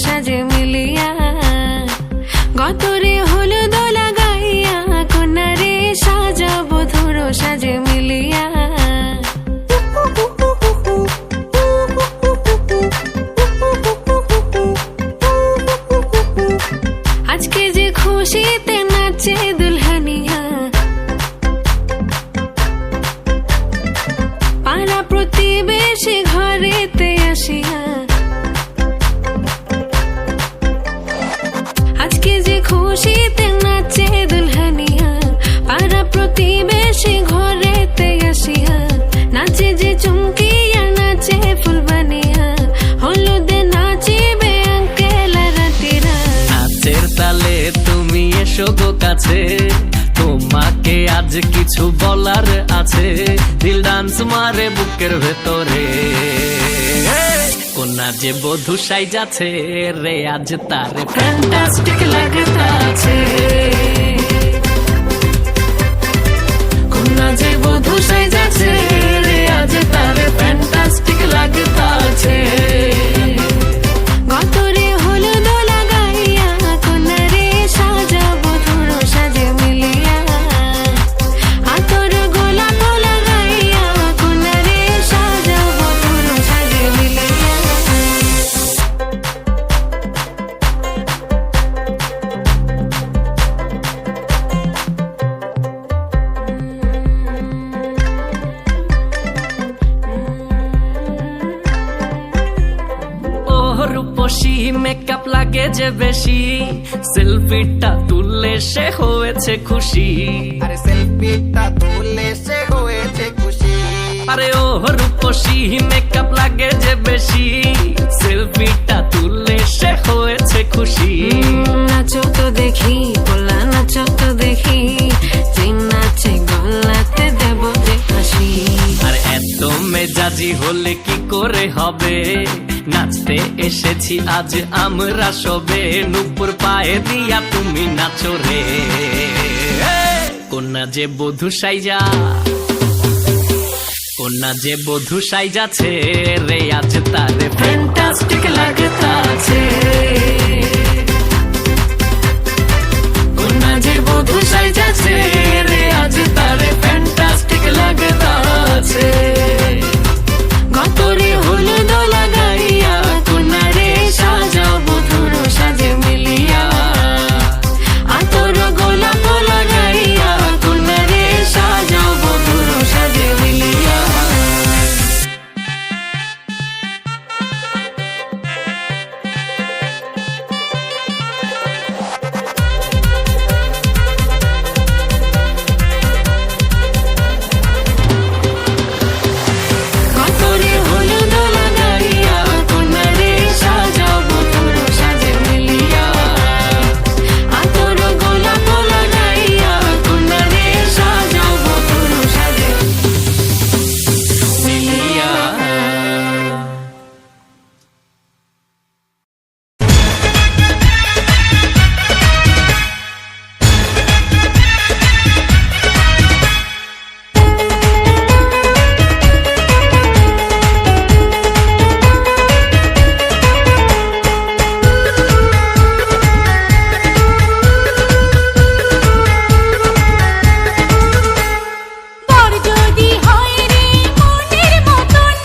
সাজে মিলিয়া গতরে হলুদ লাগাইয়া কন্যারে সাজাবো ধুর সাজে মিলিয়া আজকে যে খুশিতে নাচে দুলহানিয়া পাড়া প্রতিবেশী ঘরেতে আসিয়া আজকে যে খুশিতে নাচে দুলহানিয়া পাড়া প্রতিবেশী ঘরেতে আসিয়া নাচে যে চুমকিয়া নাচে ফুলবানিয়া হলুদে নাচিবে আঙ্কেল রাতিরা নাচের তালে তুমি এসো গো কাছে তোমাকে আজ কিছু বলার আছে দিল ডান্স মারে বুকের ভেতরে কোনা যে বধূ সাইজাছে রে আজ তারে ফ্যান্টাস্টিক লাগতাছে কোনা যে বধূ সাইজাছে রে আজ তারে ফ্যান্টাস্টিক লাগতাছে গতরে হলুদ লাগাইয়া কন্যারে সাজাবো ধুর সাজে মিলিয়া আতর গোলাপ লাগাইয়া কন্যারে সাজাবো ধুর সাজে মিলিয়া রূপসী মেকআপ লাগে যে বেশি সেলফিটা তুললে সে হয়েছে খুশি আরে সেলফিটা তুললে সে হয়েছে খুশি আরে ও রূপসী মেকআপ লাগে যে বেশি সেলফিটা তুললে সে হয়েছে খুশি নাচো তো দেখি গোলা নাচো তো দেখি যে নাচে গলাতে দেব যে হাসি আর এত মেজাজি হলে কি করে হবে নাচতে এসেছি আজ আমরা সবে নুপুর পায়ে দিয়া তুমি নাচো রে কোনা যে বধূ সাইজা কোনা যে বধূ সাইজাছে রে আজ তারে ফ্যান্টাস্টিক লাগতাছে কোনা যে বধূ সাইজাছে রে আজ তারে ফ্যান্টাস্টিক লাগতাছে গতরে হলুদ লাগাইয়া কন্যারে সাজাবো ধুর সাজে মিলিয়া আতর গোলাপ লাগাইয়া কন্যারে সাজাবো ধুর সাজে মিলিয়া গতরে হলুদ লাগাইয়া কন্যারে সাজাবো ধুর সাজে মিলিয়া আতর গোলাপ লাগাইয়া কন্যারে সাজাবো ধুর সাজে মিলিয়া বর যদি হয় রে মনের মতন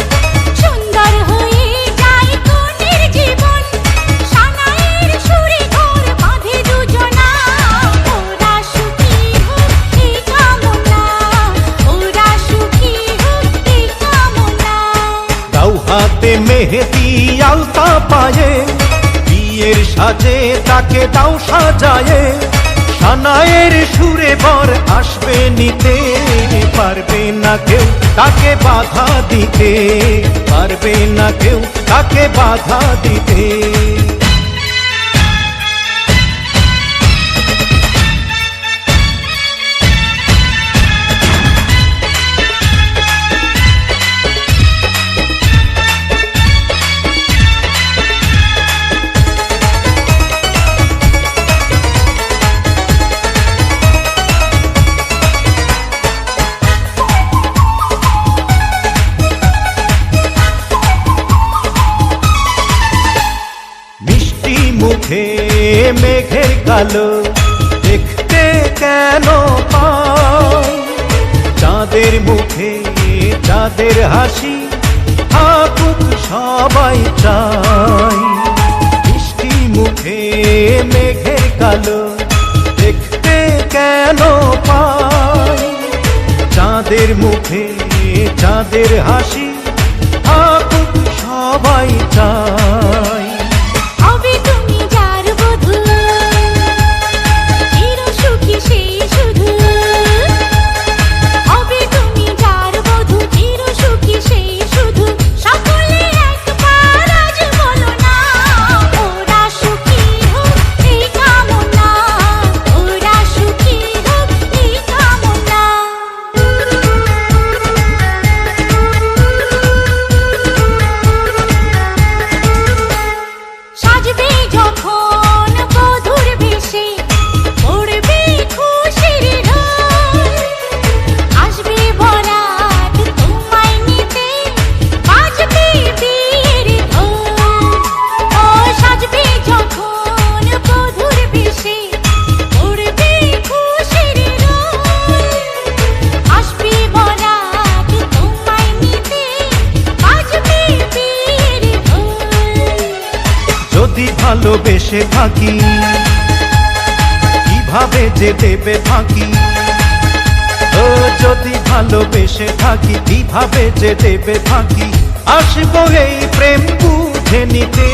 সুন্দর হয়ে যায় কনের জীবন সানাইয়ের সুরে ঘর বাঁধে দুজনা ওরা সুখী হোক এই কামনা ওরা সুখী হোক এই কামনা দাও হাতে মেহেদি আলতা পায়ে বিয়ের সাজে তাকে দাও সাজায়ে সানায়ের সুরে বর আসবে নিতে পারবে না কেউ তাকে বাধা দিতে পারবে না কেউ তাকে বাধা দিতে মেঘের কালো দেখতে কেন পাই চাঁদের মুখে চাঁদের হাসি থাকুক সবাই চাই বৃষ্টি মুখে মেঘের কালো দেখতে কেন পাই চাঁদের মুখে চাঁদের হাসি থাকুক সবাই চাই হবে তুমি যার বধূ চির সুখী সেই শুধু হবে তুমি যার বধূ চির সুখী সেই শুধু সকলে একবার আজ বলো না ওরা সুখী হোক এই কামনা ওরা সুখী হোক এই কামনা সাজবে যখন বধুর বেশে পড়বে খুশির রোল আসবে বরাত তোমায় নিতে বাজবে বিয়ের ঢোল ও সাজবে যখন বধুর বেশে পড়বে খুশির রোল আসবে বরাত তোমায় নিতে বাজবে বিয়ের ঢোল যদি ভালোবেসে থাকি কিভাবে যে দেবে ফাঁকি ও যদি ভালোবেসে থাকি কিভাবে যে দেবে ফাঁকি আসবো এই প্রেম বুঝে নিতে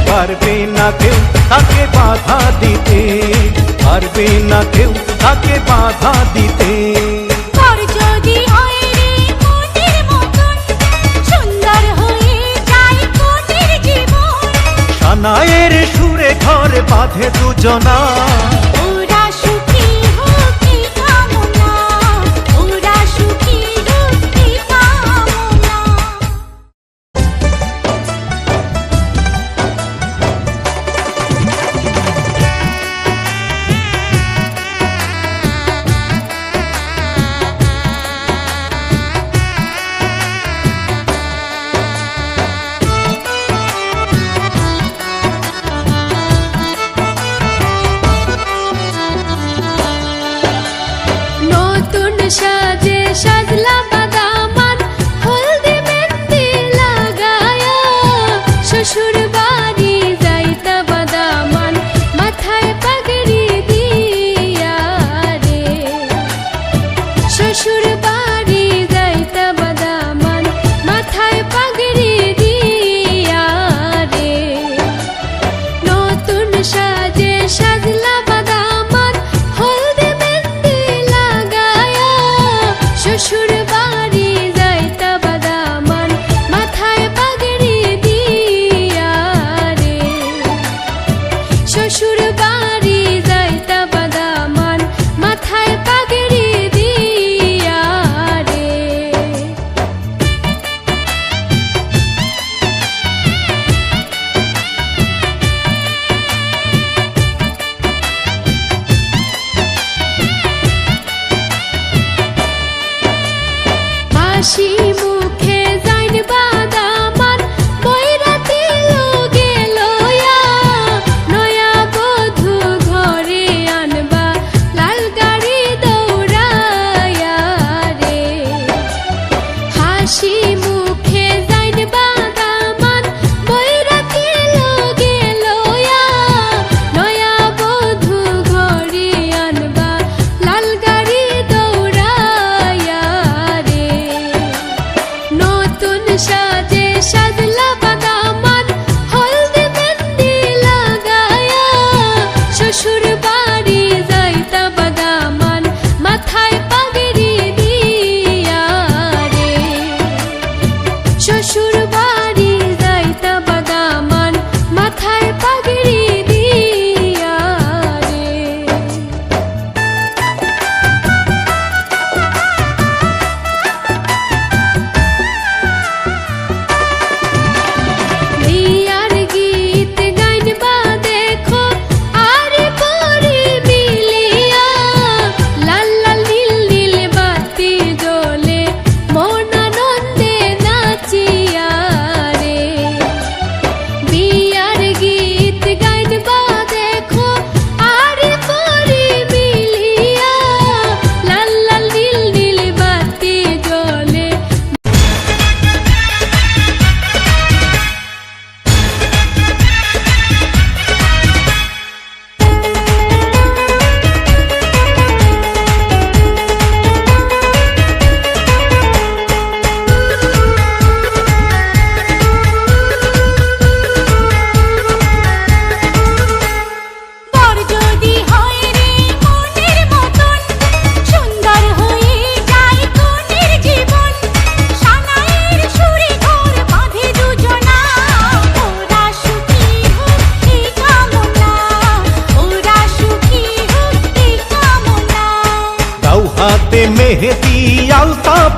পারবে না কেউ তাকে বাধা দিতে পারবে না কেউ তাকে বাধা দিতে ঘর যদি হয় রে মনের মতন সুন্দর হয়ে যায় কোনের জীবন সানায়ের সুরে ঘর বাঁধে দুজনা ওরা সুখী হোক এই কামনা ওরা সুখী হোক এই কামনা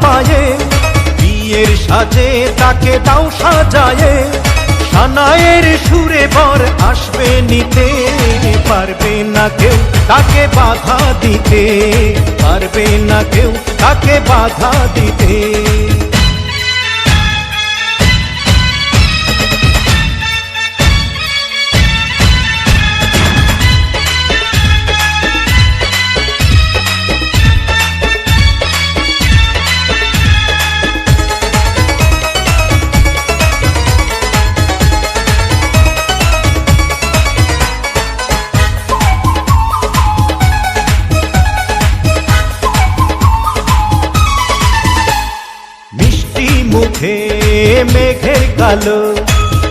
পায়ে, বিয়ের সাজে তাকে দাও সাজায়ে, সানায়ের সুরে বর আসবে নিতে, পারবে না কেউ তাকে বাধা দিতে, পারবে না কেউ তাকে বাধা দিতে। মুখে মেঘের কালো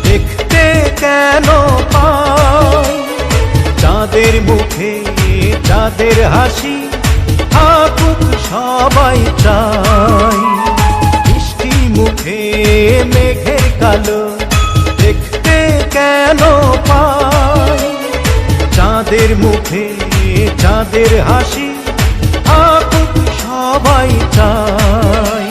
দেখতে কেন পাই, চাঁদের মুখে চাঁদের হাসি থাকুক সবাই চাই। মিষ্টি মুখে মেঘের কালো দেখতে কেন পাই, চাঁদের মুখে চাঁদের হাসি থাকুক সবাই চাই।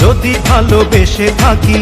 যদি ভালোবেসে থাকি